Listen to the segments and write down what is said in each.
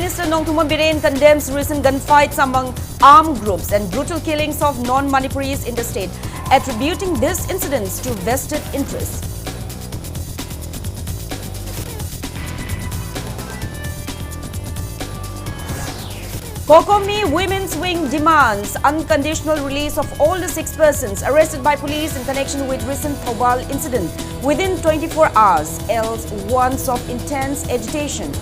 Minister Nongthuman Biren condemns recent gunfights among armed groups and brutal killings of non-Manipuris in the state, attributing these incidents to vested interests. Kokomi Women's Wing demands unconditional release of all the 6 persons arrested by police in connection with recent Thobal incident within 24 hours, else warns of intense agitation.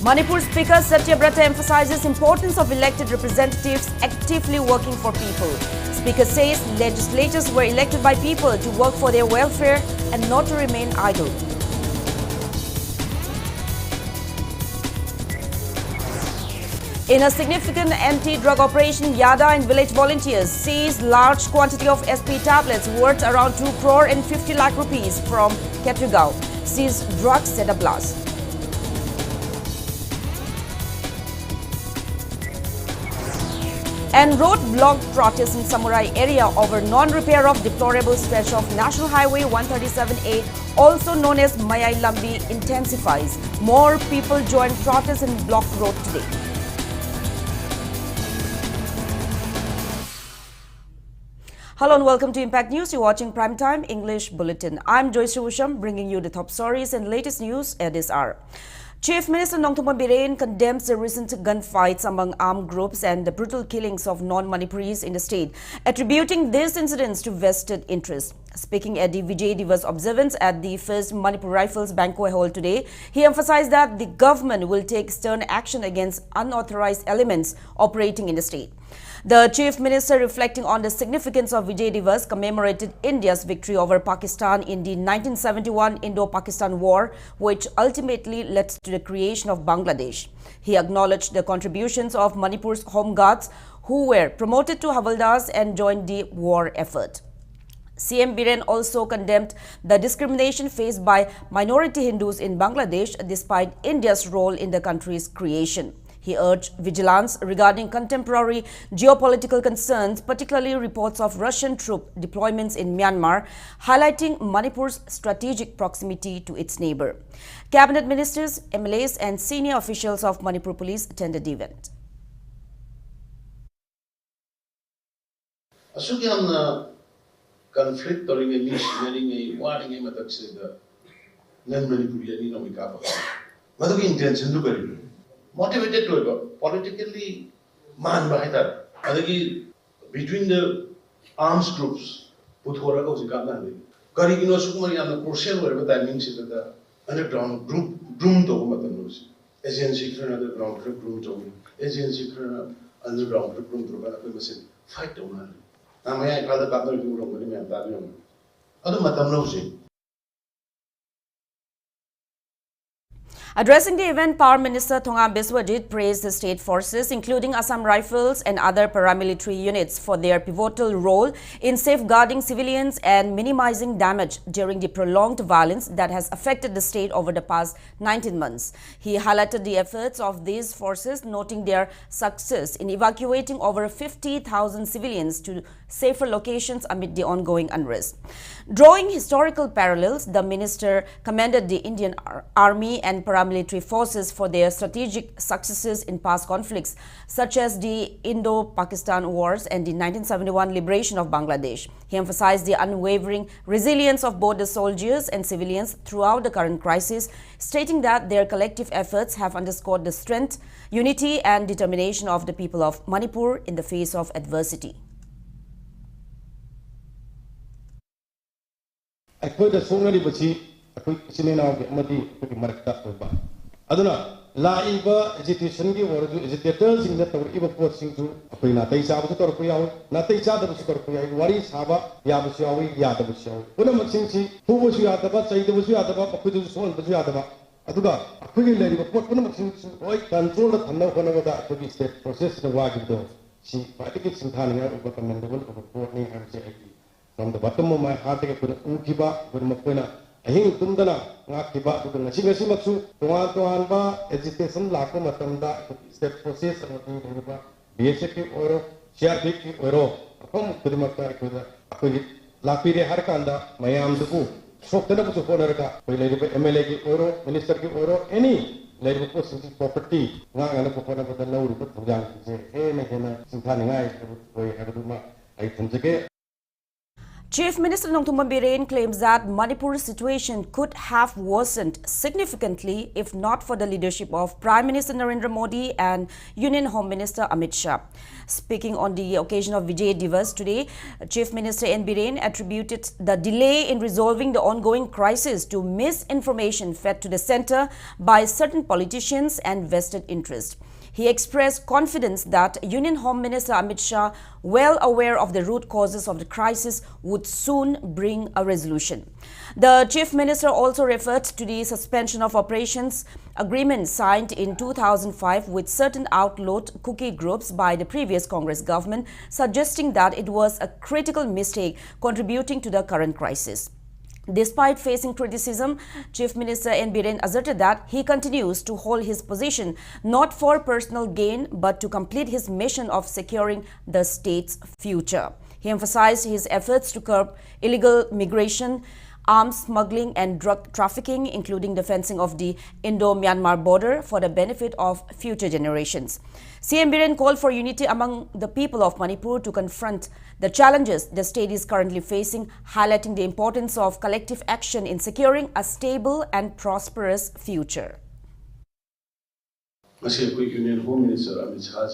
Manipur Speaker Satyabrata emphasizes importance of elected representatives actively working for people. Speaker says legislators were elected by people to work for their welfare and not to remain idle. In a significant anti-drug operation, Yada and village volunteers seized large quantity of SP tablets worth around 2 crore and 50 lakh rupees from Ketrigao. Seized drugs set a blast. And roadblock protests in Samurai area over non-repair of deplorable stretch of National Highway 137A, also known as Mayai Lambi, intensifies. More people joined protests in Block Road today. Hello and welcome to Impact News. You're watching Primetime English Bulletin. I'm JOYSHREE, bringing you the top stories and latest news at this hour. Chief Minister Nongthuman Biren condemns the recent gunfights among armed groups and the brutal killings of non-Manipuris in the state, attributing these incidents to vested interests. Speaking at the Vijay Diwas observance at the 1st Manipur Rifles Banquet Hall today, he emphasized that the government will take stern action against unauthorized elements operating in the state. The Chief Minister, reflecting on the significance of Vijay Diwas, commemorated India's victory over Pakistan in the 1971 Indo-Pakistan War, which ultimately led to the creation of Bangladesh. He acknowledged the contributions of Manipur's Home Guards, who were promoted to Havaldars and joined the war effort. CM Biren also condemned the discrimination faced by minority Hindus in Bangladesh despite India's role in the country's creation. He urged vigilance regarding contemporary geopolitical concerns, particularly reports of Russian troop deployments in Myanmar, highlighting Manipur's strategic proximity to its neighbor. Cabinet ministers, MLAs and senior officials of Manipur Police attended the event. Conflict during a niche, a warning him at the non-Manipuri no Mikapa. What are the intention to bury? Motivated to it, politically man by that. Between the arms groups, Puthora goes a gun. Karigino Sumari and the Purcell were that means it the underground group groomed over the news. Agency underground group groomed over. Agency underground group groomed over a fight over. I call the Papa to Romani and Talion. Other Matam Rosie. Addressing the event, Power Minister Thongam Biswajit praised the state forces, including Assam Rifles and other paramilitary units, for their pivotal role in safeguarding civilians and minimizing damage during the prolonged violence that has affected the state over the past 19 months. He highlighted the efforts of these forces, noting their success in evacuating over 50,000 civilians to safer locations amid the ongoing unrest. Drawing historical parallels, the minister commended the Indian Army and paramilitary forces for their strategic successes in past conflicts, such as the Indo-Pakistan Wars and the 1971 liberation of Bangladesh. He emphasized the unwavering resilience of both the soldiers and civilians throughout the current crisis, stating that their collective efforts have underscored the strength, unity and determination of the people of Manipur in the face of adversity. I put the Sonali Bachi, I put Sinina Madi, Marta. Aduna, La Iba, agitation, or agitators in the Iba forcing to Aprina Taisa to Torpia, Natisa the Scorpia, Waris Haba, Yabushawi, Yadabushaw. When I'm saying, who was you at the Batsa, it was Yadaba, Akudu Sol, the Yadaba. Aduga, a pretty lady, but what one of the control the Tanda Honavada to be state process the Wagido. She practices in Tanya over commendable of a poor name and say. From the bottom of my heart, I put Ukiba, with Mapuna, a hing Tundana, Nakiba, to the Nashimasimatsu, Toanba, agitation, Lako Matanda, step process, and BSK or Sharpik or a home to the Maka, Lapide Harkanda, Mayam the Poo, Sokta na buto na raka, kung lady pa MLA ki oro, minister ki oro, any lady po sinti property, nga nga po na po na uri po tunjang kasi na kena sintani nga ay haduma ay tunjake. Chief Minister Nongthumbam Biren claims that Manipur's situation could have worsened significantly if not for the leadership of Prime Minister Narendra Modi and Union Home Minister Amit Shah. Speaking on the occasion of Vijay Diwas today, Chief Minister N. Biren attributed the delay in resolving the ongoing crisis to misinformation fed to the centre by certain politicians and vested interests. He expressed confidence that Union Home Minister Amit Shah, well aware of the root causes of the crisis, would soon bring a resolution. The Chief Minister also referred to the suspension of operations agreement signed in 2005 with certain outlawed cookie groups by the previous Congress government, suggesting that it was a critical mistake contributing to the current crisis. Despite facing criticism, Chief Minister N. Biren asserted that he continues to hold his position not for personal gain but to complete his mission of securing the state's future. He emphasized his efforts to curb illegal migration, arms smuggling and drug trafficking, including the fencing of the Indo-Myanmar border for the benefit of future generations. CM Biren called for unity among the people of Manipur to confront the challenges the state is currently facing, highlighting the importance of collective action in securing a stable and prosperous future. Union Home Minister Amit Shah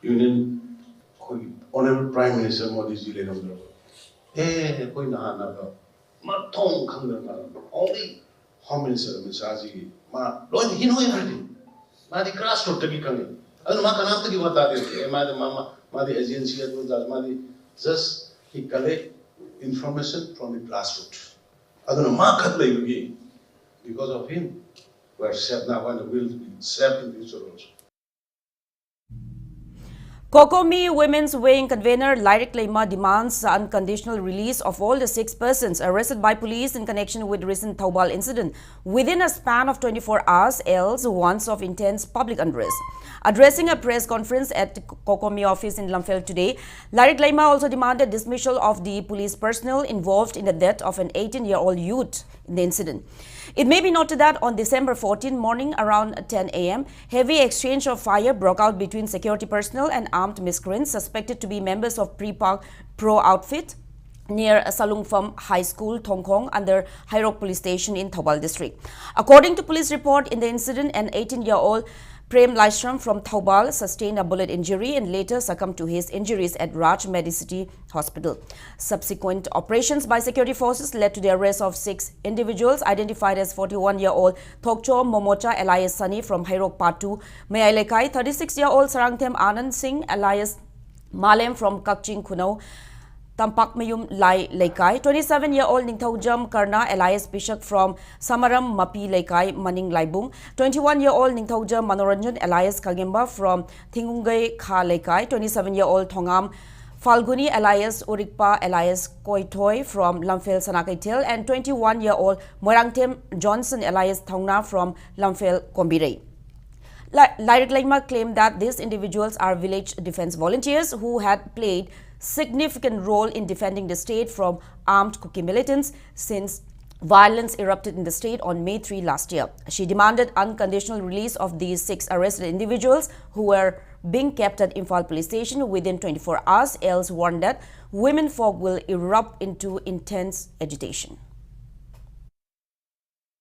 Union Honorable Prime Minister Modi only Home Minister Amit Shah he know everything. Madi grassroots tagi kangi. Adu ma kanam tagi bata de. Madi agency madi just he collect information from the grassroots. Adu ma khat lai because of him we are set now and will be set in future also. Kokomi Women's Wing convener Lyric Lema demands the unconditional release of all the 6 persons arrested by police in connection with recent Taubal incident within a span of 24 hours, else warns of intense public unrest. Addressing a press conference at Kokomi office in Lamphel today, Lyric Lema also demanded dismissal of the police personnel involved in the death of an 18-year-old youth in the incident. It may be noted that on December 14 morning around 10 a.m., heavy exchange of fire broke out between security personnel and armed miscreants suspected to be members of Pre-Park Pro outfit near Salungpham High School, Thongkhong, under Hairok Police Station in Thoubal district. According to police report, in the incident, an 18-year-old Prem Laishram from Thoubal sustained a bullet injury and later succumbed to his injuries at Raj Medicity Hospital. Subsequent operations by security forces led to the arrest of 6 individuals identified as 41-year-old Thokcho Momocha alias Sunny from Hairok Patu, Mayailekai, 36-year-old Sarangthem Anand Singh alias Malem from Kakching Kunau, Tampak Mayum Lai Laikai, 27-year-old Ningthaujam Karna alias Bishak from Samaram Mapi Laikai, Maning Laibung, 21-year-old Ningthaujam Manoranjan alias Kagemba from Thingungay Kha Laikai, 27-year-old Thongam Falguni alias Urikpa alias Koitoy from Lamphel Sanakaitel, and 21-year-old Morangtem Johnson alias Thongna from Lamphel Kombirei. Lyric Lema claimed that these individuals are village defense volunteers who had played significant role in defending the state from armed Kuki militants since violence erupted in the state on May 3 last year. She demanded unconditional release of these 6 arrested individuals who were being kept at Imphal police station within 24 hours, else warned that women folk will erupt into intense agitation.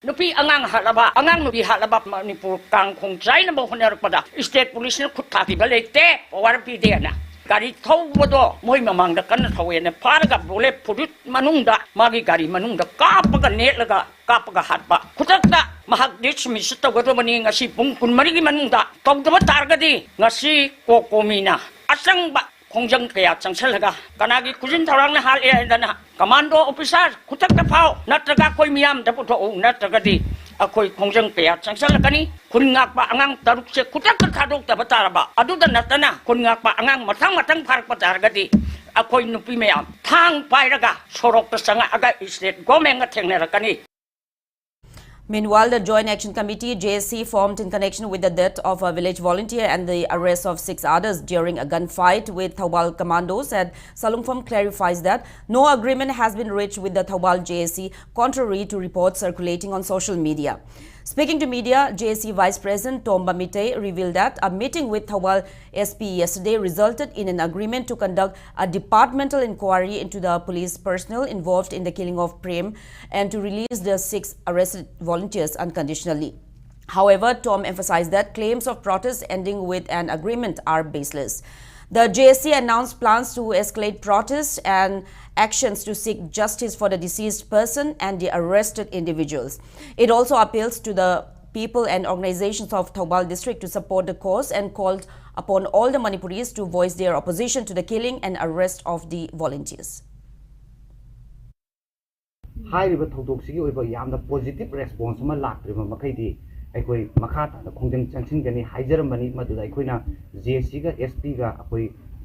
Nupi angang nupi halaba Manipur kang kong jai na mo honer pada state police na kutaki balete or pide na gari thau bodo moi mamang da kan thawe ne parga bole pudut manungda magi gari manungda kapaga net laga kapaga hatba kutakda mahak dismiss ta godo mani ngasi pungkun marigi manungda tawdaba targadi ngasi kokomina asang ba kongjang kaya changsalaga kanagi kujin tharang na hal e dana commando officer kutakda phao natraga koi miam da puto natraga di akoi kongjang kaya changsalakani kunngak pa angang taruk se kutak kadok ta bataraba aduda natana kunngak pa angang matang pharak patarga di akoi nupi meam thang pairaga sorok ta sanga aga state gomenga thengnerakani. Meanwhile, the Joint Action Committee (JSC) formed in connection with the death of a village volunteer and the arrest of 6 others during a gunfight with Thawal commandos at Salungpham clarifies that no agreement has been reached with the Thawal JSC, contrary to reports circulating on social media. Speaking to media, JSC Vice President Tomba Mitei revealed that a meeting with Thawal SP yesterday resulted in an agreement to conduct a departmental inquiry into the police personnel involved in the killing of Prem and to release the 6 arrested volunteers unconditionally. However, Tom emphasized that claims of protest ending with an agreement are baseless. The JSC announced plans to escalate protests and actions to seek justice for the deceased person and the arrested individuals. It also appeals to the people and organizations of Thawal district to support the cause and called upon all the Manipuris to voice their opposition to the killing and arrest of the volunteers. Positive response Ekoi Makata, the Kongdeng Chanchin Gani, Hyderabani, Madura, Equina, JSC, SP,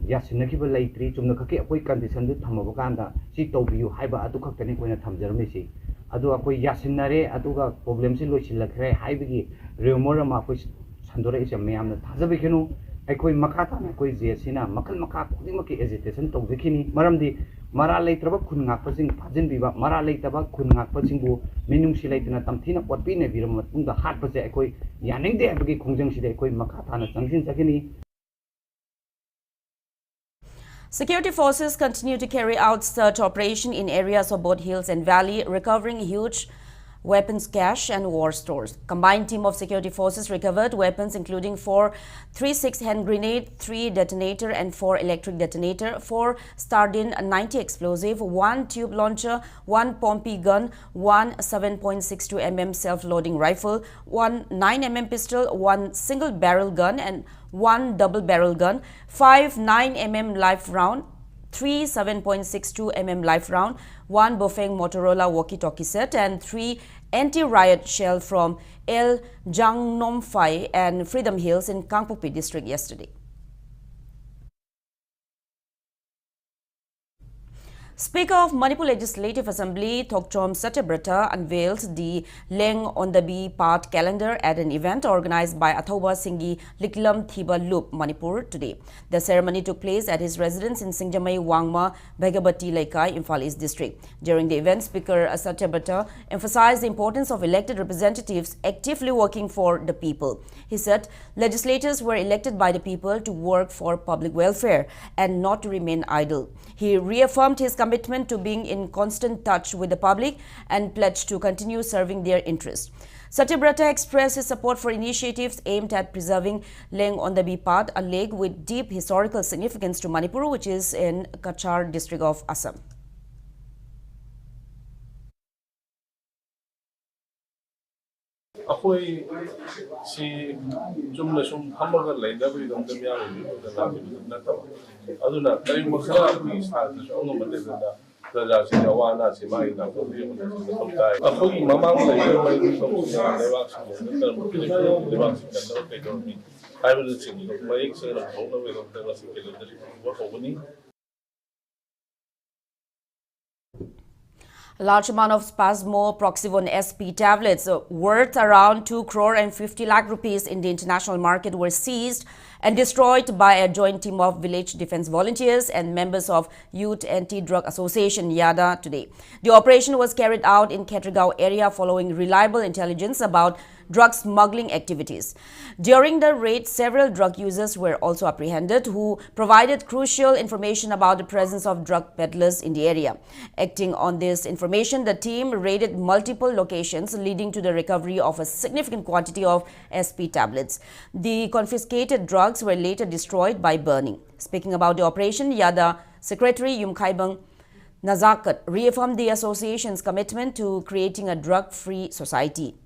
Yasinakibal Latri, Chumnaki, a quick condition to Tamaboganda, she told you, Hyba Aduka Kanikuina Tamjermisi. Aduako Yasinare, Aduga, problems in which Lacre, Hybigi, Reomorama, which Sandora is a mayam, Tazabikino, Ekoi Makata, Ekoi Ziasina, Makal Maka, Dimaki hesitation to Vikini, Maramdi. Mara later Kunga Passing Pazin Viva, Mara later Kunga Passing Minum Shilatina Tamtina, what been a virum, the heart was a koi, Yaning de Abgi Konjunction, the koi Makatana, Junction Sakini. Security forces continue to carry out search operation in areas of both hills and valley, recovering huge weapons cache and war stores. Combined team of security forces recovered weapons including 4 3.6 hand grenade, 3 detonator and 4 electric detonator, 4 Stardin 90 explosive, 1 tube launcher, 1 Pompey gun, 1 7.62 mm self-loading rifle, 1 9 mm pistol, 1 single barrel gun and 1 double barrel gun, 5 9 mm live round, 3 7.62 mm live round, 1 Bofeng Motorola walkie-talkie set and 3 anti-riot shell from El Jangnomphai and Freedom Hills in Kangpokpi district yesterday. Speaker of Manipur Legislative Assembly Thokchom Satyabrata unveiled the Leng on the Bee Path calendar at an event organized by Athoba Singhi Liklam Thiba Loop, Manipur today. The ceremony took place at his residence in Singjamai Wangma, Bhagabati Laikai, Imphal East District. During the event, Speaker Satyabrata emphasized the importance of elected representatives actively working for the people. He said legislators were elected by the people to work for public welfare and not to remain idle. He reaffirmed his commitment to being in constant touch with the public and pledged to continue serving their interests. Satyabrata expressed his support for initiatives aimed at preserving Leng on the Bee Path, a lake with deep historical significance to Manipur, which is in Kachar district of Assam. Ahoy, she Jumla Shum Hamburger like W. on the Miami, Aduna, Karim Mosala, we started on the Madonna, the Jawana, Simai, a holy Mamma, I will sing my excellent owner with the A large amount of Spasmo Proxivon SP tablets worth around 2 crore and 50 lakh rupees in the international market were seized and destroyed by a joint team of village defense volunteers and members of Youth Anti-Drug Association YADA today. The operation was carried out in Ketrigao area following reliable intelligence about drug smuggling activities. During the raid, several drug users were also apprehended who provided crucial information about the presence of drug peddlers in the area. Acting on this information, the team raided multiple locations, leading to the recovery of a significant quantity of SP tablets. The confiscated drugs were later destroyed by burning. Speaking about the operation, YADA Secretary Yumkhaibang Nazakat reaffirmed the association's commitment to creating a drug-free society.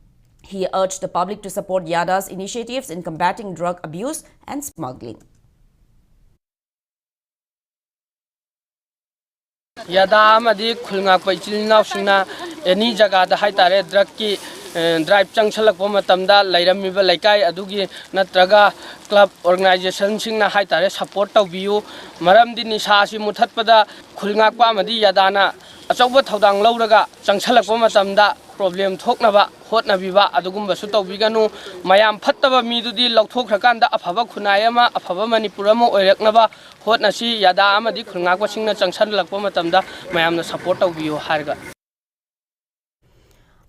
He urged the public to support YADA's initiatives in combating drug abuse and smuggling. YADA amadi khulnga ko ichilna singna any jaga da haitare drug ki drive changchalak po matamda lairamiba laikai adugi natraga club organization singna haitare support tawbiu maramdi nisha si muthatpada khulnga pa amadi YADA na achawba thodang lauraga changchalak po matamda problem thoknaba hotnabiba adugumba su tawbiganu mayam phattaba midudi lauthokrakanda afaba khunayama afaba manipurama oiraknaba hotnasi yada amadi khungakwa singna changsanlakpa matamda mayamna support tawbiyo harga.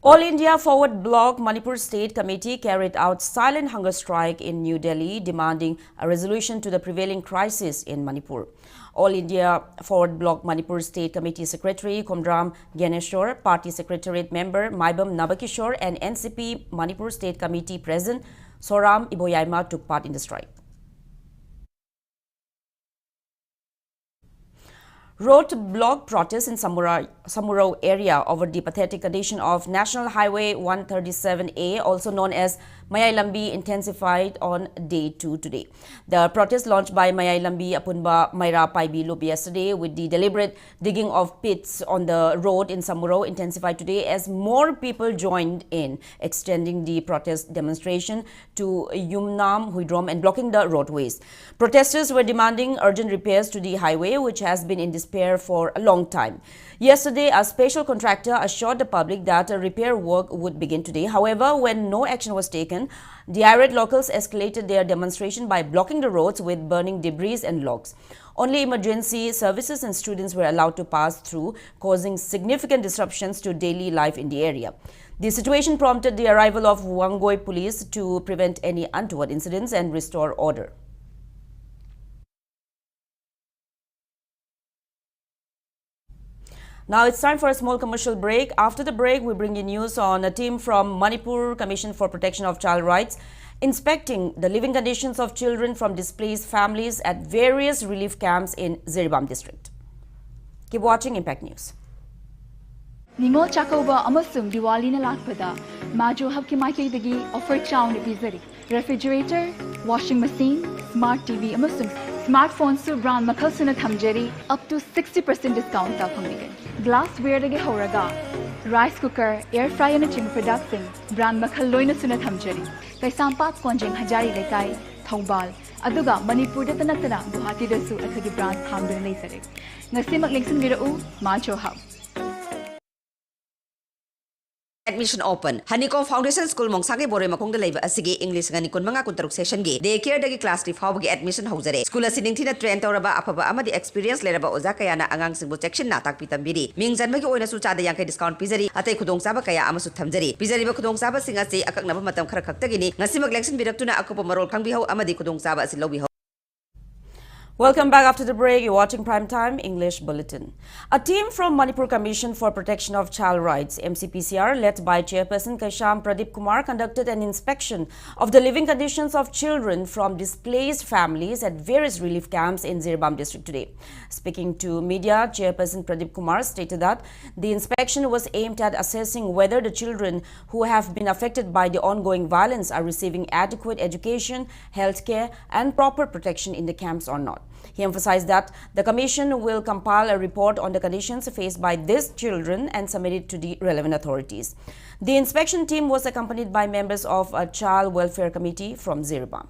All India Forward Bloc Manipur State Committee carried out silent hunger strike in New Delhi, demanding a resolution to the prevailing crisis in Manipur. All India Forward Bloc Manipur State Committee Secretary Komdram Gyaneshwar, Party Secretariat Member Maibam Nabakishore and NCP Manipur State Committee President Soram Iboyaima took part in the strike. Road block protests in Samurao area over the pathetic condition of National Highway 137A, also known as Mayai Lambi, intensified on day 2 today. The protest launched by Mayai Lambi Apunba Maira Paibi Loop yesterday with the deliberate digging of pits on the road in Samurao intensified today as more people joined in, extending the protest demonstration to Yumnam, Huidrom and blocking the roadways. Protesters were demanding urgent repairs to the highway, which has been in despair for a long time. Yesterday, a special contractor assured the public that repair work would begin today. However, when no action was taken, the irate locals escalated their demonstration by blocking the roads with burning debris and logs. Only emergency services and students were allowed to pass through, causing significant disruptions to daily life in the area. The situation prompted the arrival of Wangoi police to prevent any untoward incidents and restore order. Now it's time for a small commercial break. After the break, we bring you news on a team from Manipur Commission for Protection of Child Rights inspecting the living conditions of children from displaced families at various relief camps in Ziribam district. Keep watching Impact News. Ningol Chakoba amasung Diwali na lakpada Majo habki maikaidagi offer chawna pizari refrigerator, washing machine, smart TV amasung smartphone su brand makhal suna thamjari up to 60% discount ta phangbigan. Glassware dagi horaga rice cooker, air fryer na ching production brand makhal loina suna thamjari. Kaisampat konjeng hajari lekai Thobal aduga Manipur da tanatana Guwahati da su akhagi brand thamdun leisare. Ngasi maglingsin birau Majo hub. Admission open. Honeycomb Foundation School Mongsake Bore Makongda Laiba Asigi English Gani Kunmanga Kuntaruk session ge. Daycare dagi class 3 fawgi admission haujare. School asing thina train tawraba afaba amadi experience leraba oza kayana angang singbu section na tak pitambiri. Ming janma gi oina su chada yankai discount pizari atay khudong saba kaya amasu thamjari. Pizari ba khudong saba singa se akaknaba matam khara khaktagini ngasimak election biraktuna akupa marol khangbi hau amadi khudong saba asi lobi hau. Welcome back after the break. You're watching Primetime English Bulletin. A team from Manipur Commission for Protection of Child Rights, MCPCR, led by Chairperson Kaisham Pradeep Kumar, conducted an inspection of the living conditions of children from displaced families at various relief camps in Ziribam district today. Speaking to media, Chairperson Pradeep Kumar stated that the inspection was aimed at assessing whether the children who have been affected by the ongoing violence are receiving adequate education, health care, and proper protection in the camps or not. He emphasized that the Commission will compile a report on the conditions faced by these children and submit it to the relevant authorities. The inspection team was accompanied by members of a Child Welfare Committee from Ziribam.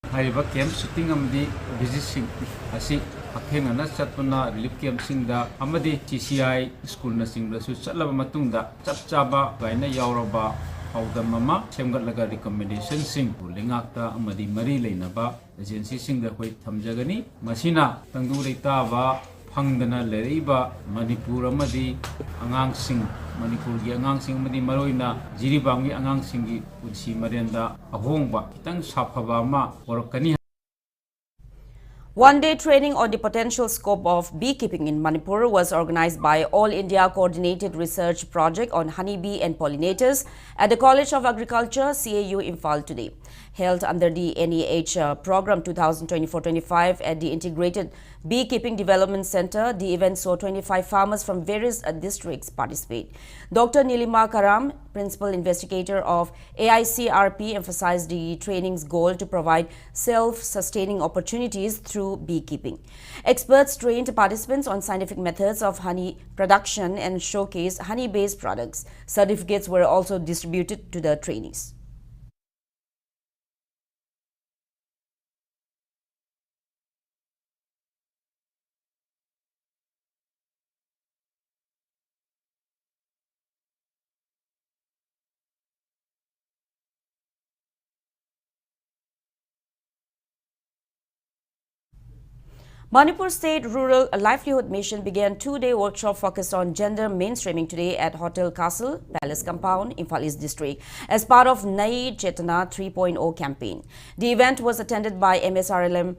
Haiba camp shooting amdi visiting asi akhengana chatpuna relief camp singda amadi TCI school na singda su chatlaba matungda chapchaba gaina yauraba Mama, Semgatlaga recommendation sing, Lingakta, Amadi Mari Lenaba, agency sing the White Tamjagani, Masina, Tangurita, Pangdana Leriba, Manipur Amadi, Angang Sing, Manipur Angang Sing Madi Maroina, Jiribangi Angang Singi, Udsi Marianda, Ahongba, Tang Sapavama, or Kani. One-day training on the potential scope of beekeeping in Manipur was organized by All India Coordinated Research Project on Honeybee and Pollinators at the College of Agriculture, CAU, Imphal today. Held under the NEH program 2024-25 at the Integrated Beekeeping Development Center, the event saw 25 farmers from various districts participate. Dr. Nilima Karam, Principal Investigator of AICRP, emphasized the training's goal to provide self-sustaining opportunities through beekeeping. Experts trained participants on scientific methods of honey production and showcased honey-based products. Certificates were also distributed to the trainees. Manipur State Rural Livelihood Mission began two-day workshop focused on gender mainstreaming today at Hotel Castle, Palace Compound, Imphal East District as part of Nai Chetana 3.0 campaign. The event was attended by MSRLM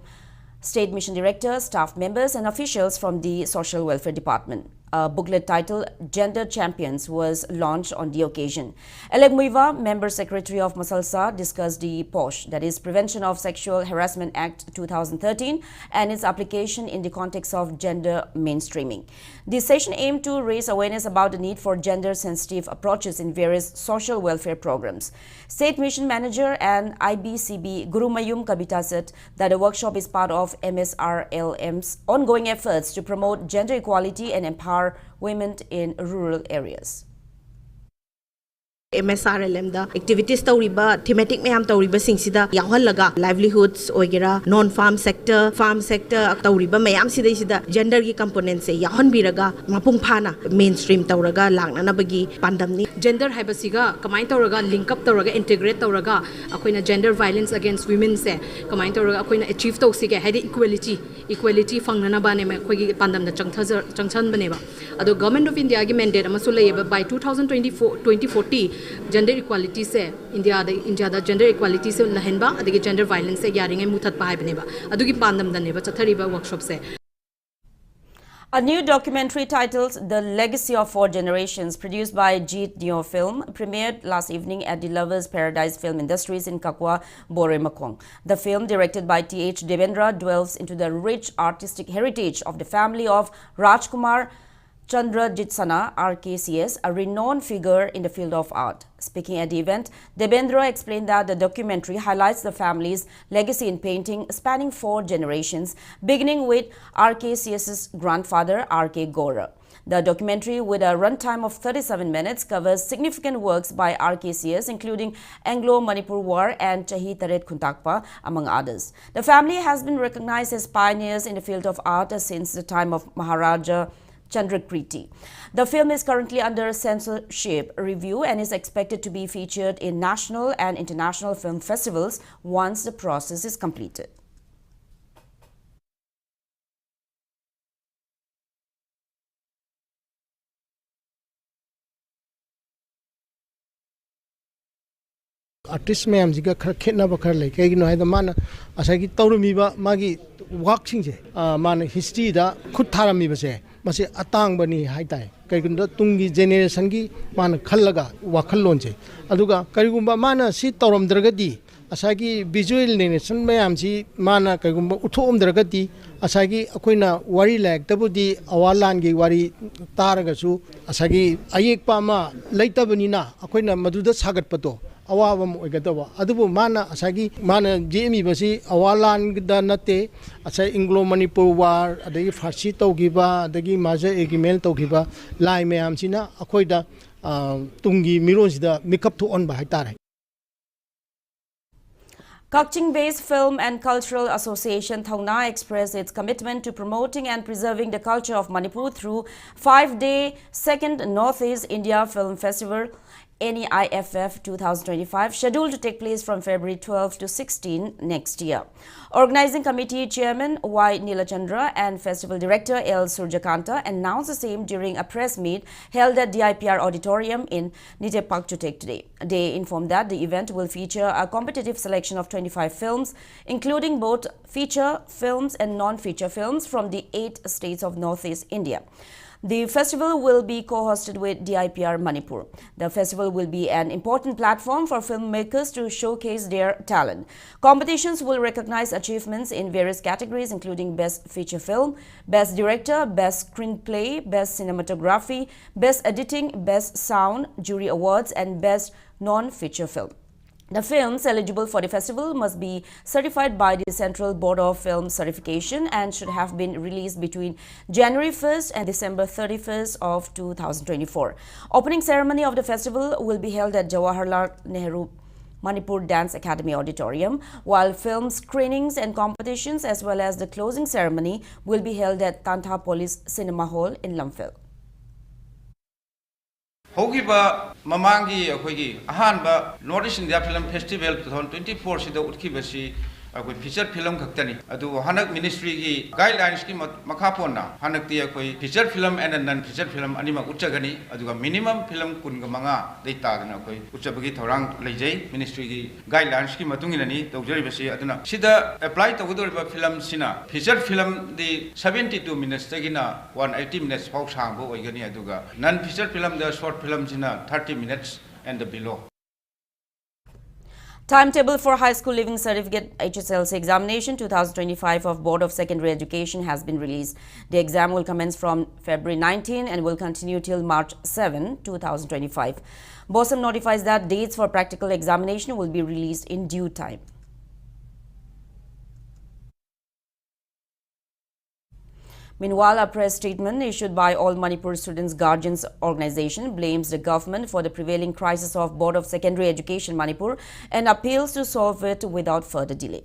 State Mission Director, staff members and officials from the Social Welfare Department. A booklet titled Gender Champions was launched on the occasion. Alek Muiva, Member Secretary of Masalsa, discussed the POSH, that is Prevention of Sexual Harassment Act 2013, and its application in the context of gender mainstreaming. The session aimed to raise awareness about the need for gender-sensitive approaches in various social welfare programs. State Mission Manager and IBCB Guru Mayum Kabita said that the workshop is part of MSRLM's ongoing efforts to promote gender equality and empower women in rural areas. MSRLM da activities tawriba thematic mayam tawriba singsida yawhallaga livelihoods oigera non farm sector tawriba mayam sida gender gi component se yawhanbiraga mapung phana mainstream tawraga langnanabagi pandamni gender haibasiga kamai tawraga link up tawraga integrate tawraga akoina gender violence against women se kamai tawraga akoina achieve tawsige haidi equality fangnana bane me khoigi pandamna changchan baneba ado government of India gi mandate amasu layeba by 2040 gender equality se India da gender equality se lahenba adigi gender violence se yaringe muthat pa haibneba adugi pandam daneba chathariba workshop se. A new documentary titled The Legacy of Four Generations, produced by Jeet Dio Film, premiered last evening at the Lovers Paradise Film Industries in Kakwa, Bore Makong. The film, directed by T.H. Devendra, delves into the rich artistic heritage of the family of Rajkumar Chandra Jitsana, RKCS, a renowned figure in the field of art. Speaking at the event, Devendra explained that the documentary highlights the family's legacy in painting spanning 4 generations, beginning with RKCS's grandfather, RK Gora. The documentary, with a runtime of 37 minutes, covers significant works by RKCS, including Anglo-Manipur War and Chahi Taret Khuntakpa, among others. The family has been recognized as pioneers in the field of art since the time of Maharaja Chandrakriti. The film is currently under censorship review and is expected to be featured in national and international film festivals once the process is completed. Artist ma'am ji का खेतना बखर ले कहीं ना है तो मान ऐसा कि तौरमी बा मागी वाकिंग से मान हिस्ट्री दा खुद थारा मी बसे मसे अतांग बनी है ताई कहीं ना तुंगी जेनरेशन की मान खल लगा वाखल लोन से अदुगा कहीं गुम्बा मान सी तौरम दरगती ऐसा कि विजुअल नेशन मैम जी मान कहीं गुम्बा उठोम दरगती ऐसा कि कोई ना वारी लैग तब दी अवालान की वारी तारगसु ऐसा कि अयेक पामा लाइट बनी ना कोई ना मधुदा सागत पतो awabam oigadaba adubu mana asagi mana jemi basi awalan da nate asa Anglo Manipur War adagi Farsi tawgiba adagi maja egimel tawgiba lai mayam sina akoida tungi miron sida makeup to on ba haitare. Kaching-based Film and Cultural Association Thauna expressed its commitment to promoting and preserving the culture of Manipur through 5-day Second Northeast India Film Festival NEIFF 2025, scheduled to take place from February 12 to 16 next year. Organizing Committee Chairman Y. Nilachandra and Festival Director L. Surjakanta announced the same during a press meet held at DIPR Auditorium in Nitepakchutek today. They informed that the event will feature a competitive selection of 25 films, including both feature films and non-feature films from the 8 states of Northeast India. The festival will be co-hosted with DIPR Manipur. The festival will be an important platform for filmmakers to showcase their talent. Competitions will recognize achievements in various categories, including Best Feature Film, Best Director, Best Screenplay, Best Cinematography, Best Editing, Best Sound, Jury Awards, and Best Non-Feature Film. The films eligible for the festival must be certified by the Central Board of Film Certification and should have been released between January 1st and December 31st of 2024. Opening ceremony of the festival will be held at Jawaharlal Nehru Manipur Dance Academy Auditorium, while film screenings and competitions as well as the closing ceremony will be held at Tantha Police Cinema Hall in Lamphel. Hogiba Mamangi Ahanba Northeast India Film Festival 2024 Sida Utkibasi अखोई feature film खक्तनी अदु हनक ministry की guidelines की मखा पोना हनक ती अखोई feature film and non feature film अनिमा उच्चगनी अदुगा मिनिमम फिल्म कुन मंगा दैता दना अखोई उच्चबगी थौरांग लेजै मिनिस्ट्री की गाइडलाइंस की मतुंगिननी तौजरिबसी अदुना सिदा अप्लाई तौगदोरिबा फिल्म सिना फीचर फिल्म दी 72 मिनट्स तगिना 180 मिनट्स फाउ सांगबो ओइगनी अदुगा non feature film the short film सिना 30 minutes and below. Timetable for High School Leaving Certificate HSLC examination 2025 of Board of Secondary Education has been released. The exam will commence from February 19 and will continue till March 7, 2025. BOSM notifies that dates for practical examination will be released in due time. Meanwhile, a press statement issued by All Manipur Students Guardians Organization blames the government for the prevailing crisis of Board of Secondary Education Manipur and appeals to solve it without further delay.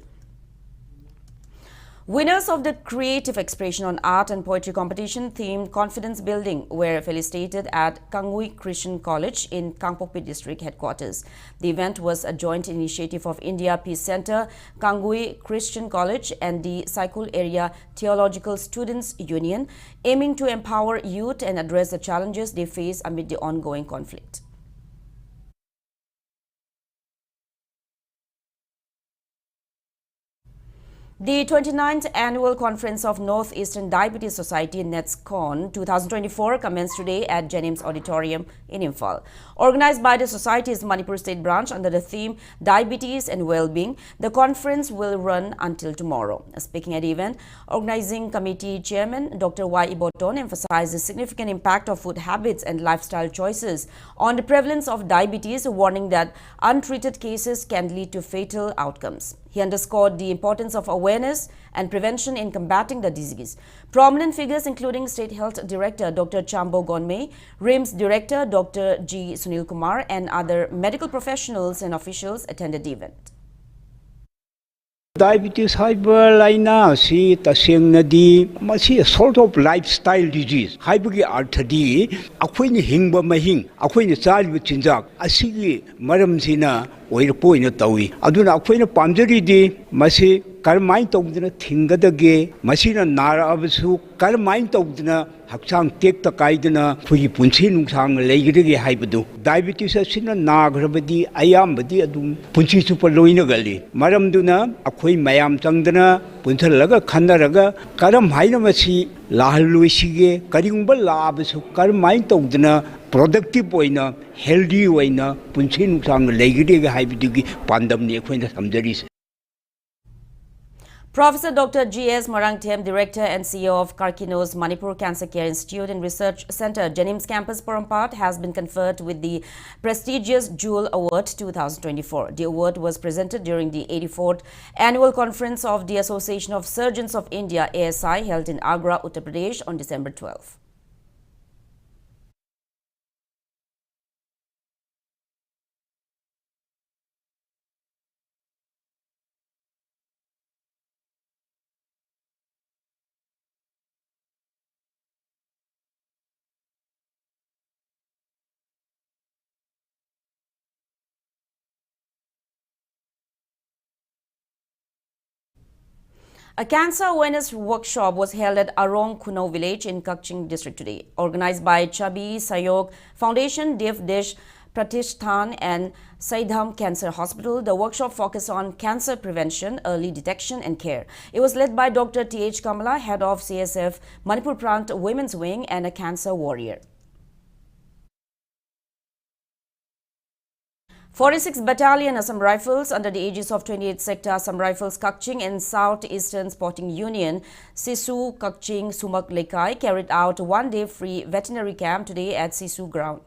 Winners of the Creative Expression on Art and Poetry competition themed Confidence Building were felicitated at Kangui Christian College in Kangpokpi District Headquarters. The event was a joint initiative of India Peace Center, Kangui Christian College and the Saikul Area Theological Students Union, aiming to empower youth and address the challenges they face amid the ongoing conflict. The 29th Annual Conference of Northeastern Diabetes Society NETSCON 2024 commenced today at Jennings Auditorium in Imphal. Organized by the Society's Manipur State Branch under the theme Diabetes and Well-Being, the conference will run until tomorrow. Speaking at the event, Organizing Committee Chairman Dr. Y. Iboton emphasized the significant impact of food habits and lifestyle choices on the prevalence of diabetes, warning that untreated cases can lead to fatal outcomes. He underscored the importance of awareness and prevention in combating the disease. Prominent figures including State Health Director Dr. Chambo Gonmei, RIMS Director Dr. G. Sunil Kumar and other medical professionals and officials attended the event. Diabetes hyper laina si taseng nadi masi a sort of lifestyle disease. Hypergi arthadi akwai ni hingba mahing akwai ni chal bi chinjak asigi maram sina oirpo ina tawi aduna akwai na pamjari di masi karmai tawdina thingadage masina nara abasu karmai tawdina hakchang tek ta kaidina phugi punchi nungsang leigidage haibadu diabetes asina nagrabadi ayambadi adum punchi super loina gali maram duna akwai mayam changdana punthalaga khanaraga karam haina masi lahaluisige karingba labasu karmai tawdina productive oina healthy oina punchi nungsang leigidage haibadu pandamni akwai samjari. Professor Dr. G.S. Marangthem, Director and CEO of Karkino's Manipur Cancer Care Institute and Research Center, Jennings Campus, Porampat, has been conferred with the prestigious Jewel Award 2024. The award was presented during the 84th Annual Conference of the Association of Surgeons of India, ASI, held in Agra, Uttar Pradesh on December 12. A cancer awareness workshop was held at Arong Kuno village in Kakching district today. Organized by Chabi Sayog Foundation, Dev Desh Pratishthan and Saidham Cancer Hospital, the workshop focused on cancer prevention, early detection and care. It was led by Dr. T.H. Kamala, head of CSF Manipur Prant Women's Wing and a cancer warrior. 46th Battalion Assam Rifles under the aegis of 28th Sector Assam Rifles Kakching and Southeastern Sporting Union Sisu Kakching Sumak Lekai carried out a one-day free veterinary camp today at Sisu ground.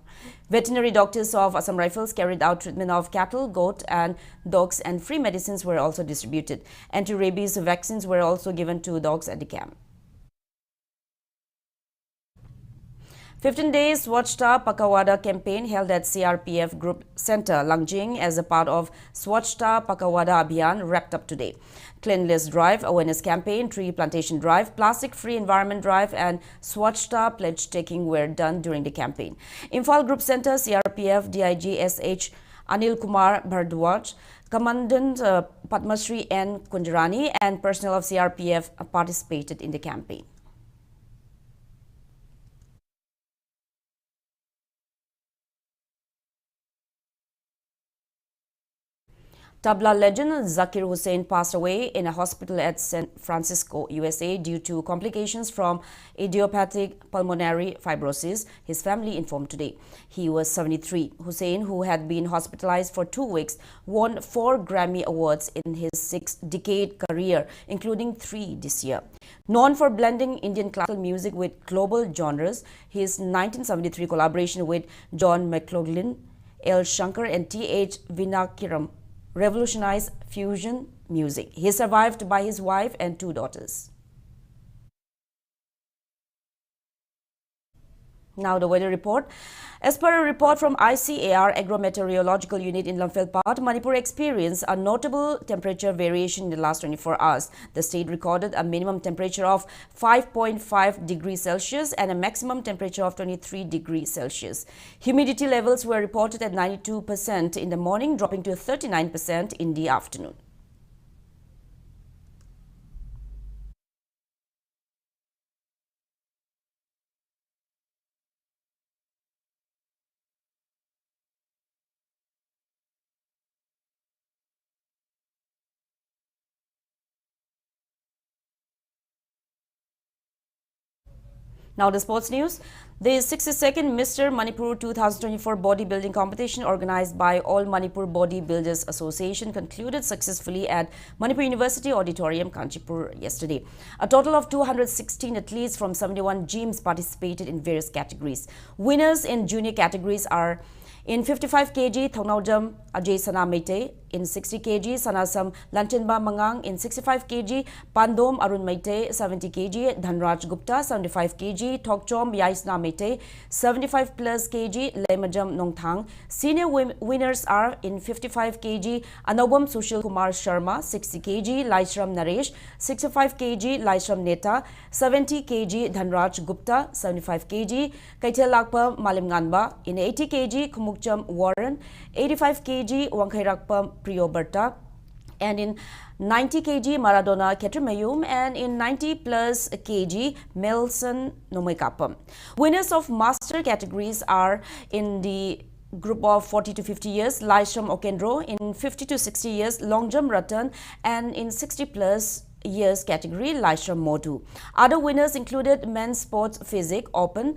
Veterinary doctors of Assam Rifles carried out treatment of cattle, goat and dogs, and free medicines were also distributed. Anti-rabies vaccines were also given to dogs at the camp. 15 days Swachhta Pakawada campaign held at CRPF Group Center, Langjing as a part of Swachhta Pakawada Abhiyan wrapped up today. Cleanliness Drive, Awareness Campaign, Tree Plantation Drive, Plastic Free Environment Drive and Swachhta Pledge Taking were done during the campaign. Imphal Group Center, CRPF DIG SH Anil Kumar Bhardwaj, Commandant Padmasree N. Kunjarani and personnel of CRPF participated in the campaign. Tabla legend Zakir Hussain passed away in a hospital at San Francisco, USA due to complications from idiopathic pulmonary fibrosis, his family informed today. He was 73. Hussain, who had been hospitalized for 2 weeks, won 4 Grammy Awards in his 6-decade career, including 3 this year. Known for blending Indian classical music with global genres, his 1973 collaboration with John McLaughlin, L. Shankar and T.H. Vinakiram revolutionized fusion music. He is survived by his wife and 2 daughters. Now the weather report. As per a report from ICAR Agro-Meteorological Unit in Lamphel-Pat, Manipur experienced a notable temperature variation in the last 24 hours. The state recorded a minimum temperature of 5.5 degrees Celsius and a maximum temperature of 23 degrees Celsius. Humidity levels were reported at 92% in the morning, dropping to 39% in the afternoon. Now the sports news. The 62nd Mr. Manipur 2024 bodybuilding competition organized by All Manipur Bodybuilders Association concluded successfully at Manipur University Auditorium, Kanchipur yesterday. A total of 216 athletes from 71 gyms participated in various categories. Winners in junior categories are in 55 kg, Thongnaujam Ajay Sana Meite. In 60 kg, Sanasam Lanchenba Mangang. In 65 kg, Pandom Arun Meite. 70 kg, Dhanraj Gupta. 75 kg, Thokchom Yaisna Meite. 75 plus kg, Lemajam Nongthang. Senior winners are in 55 kg, Anobam Sushil Kumar Sharma. 60 kg, Laishram Naresh. 65 kg, Laishram Neta. 70 kg, Dhanraj Gupta. 75 kg, Kaitel Lakpa Malim Nganba. In 80 kg, Kumukcham Warren. 85 kg, Wangkhairakpa Priyo Berta, and in 90 kg Maradona Ketrimayum, and in 90 plus kg Melson Nomoikapam. Winners of master categories are in the group of 40 to 50 years Laishram Okendro, in 50 to 60 years Longjam Ratan, and in 60 plus years category Laishram Modu. Other winners included men's sports physique open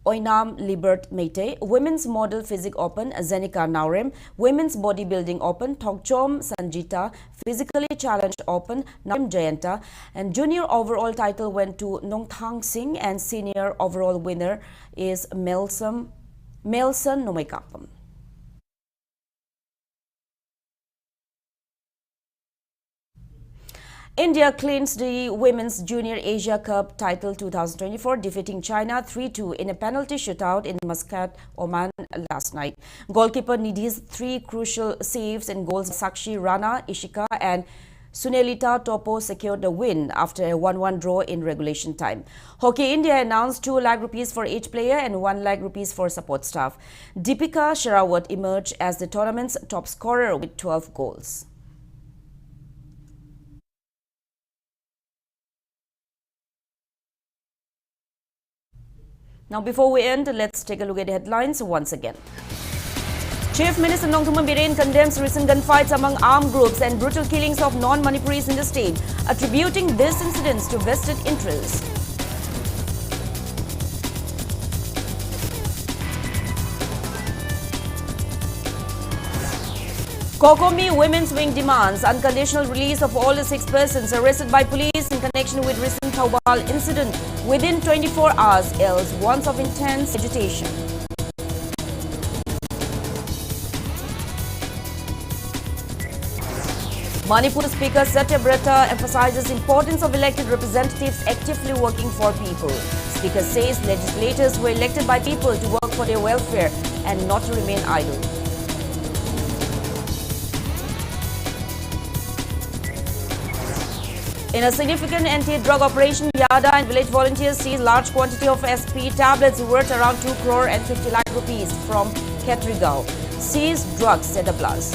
Oinam Libert Meite, Women's Model Physique Open, Zenica Naurem, Women's Bodybuilding Open, Thokchom Sanjita, Physically Challenged Open, Naurem Jayanta, and Junior Overall title went to Nongthang Singh, and Senior Overall winner is Melson Nomoikapam. India clinched the Women's Junior Asia Cup title 2024, defeating China 3-2 in a penalty shootout in Muscat, Oman last night. Goalkeeper Nidhi's 3 crucial saves and goals. Sakshi Rana, Ishika and Sunelita Topo secured the win after a 1-1 draw in regulation time. Hockey India announced 2 lakh rupees for each player and 1 lakh rupees for support staff. Deepika Sherawat emerged as the tournament's top scorer with 12 goals. Now, before we end, let's take a look at the headlines once again. Chief Minister Nongthuman Biren condemns recent gunfights among armed groups and brutal killings of non-Manipuris in the state, attributing these incidents to vested interests. Kokomi Women's Wing demands unconditional release of all the 6 persons arrested by police in connection with recent Thaubal incident within 24 hours, else warns of intense agitation. Manipur Speaker Satyabrata emphasizes importance of elected representatives actively working for people. Speaker says legislators were elected by people to work for their welfare and not to remain idle. In a significant anti-drug operation, Yada and village volunteers seized large quantity of SP tablets worth around 2 crore and 50 lakh rupees from Ketrigao. Seized drugs, said the blast.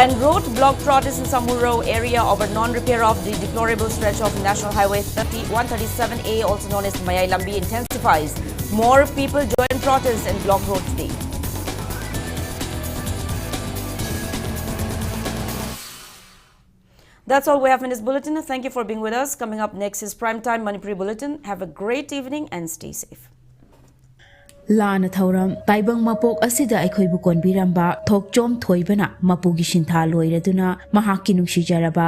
And road block protest in Samuro area over non-repair of the deplorable stretch of National Highway 137A, also known as Mayai Lambi, intensifies. More people join protests and block road today. That's all we have in this bulletin. Thank you for being with us. Coming up next is Primetime Manipuri Bulletin. Have a great evening and stay safe. Lana Thauram, Taibang Mapok Asida Aikoibu Konbiramba, Tok Jom Toibana, Mapugi Shinta Loiraduna, Mahaki Nushi Jaraba,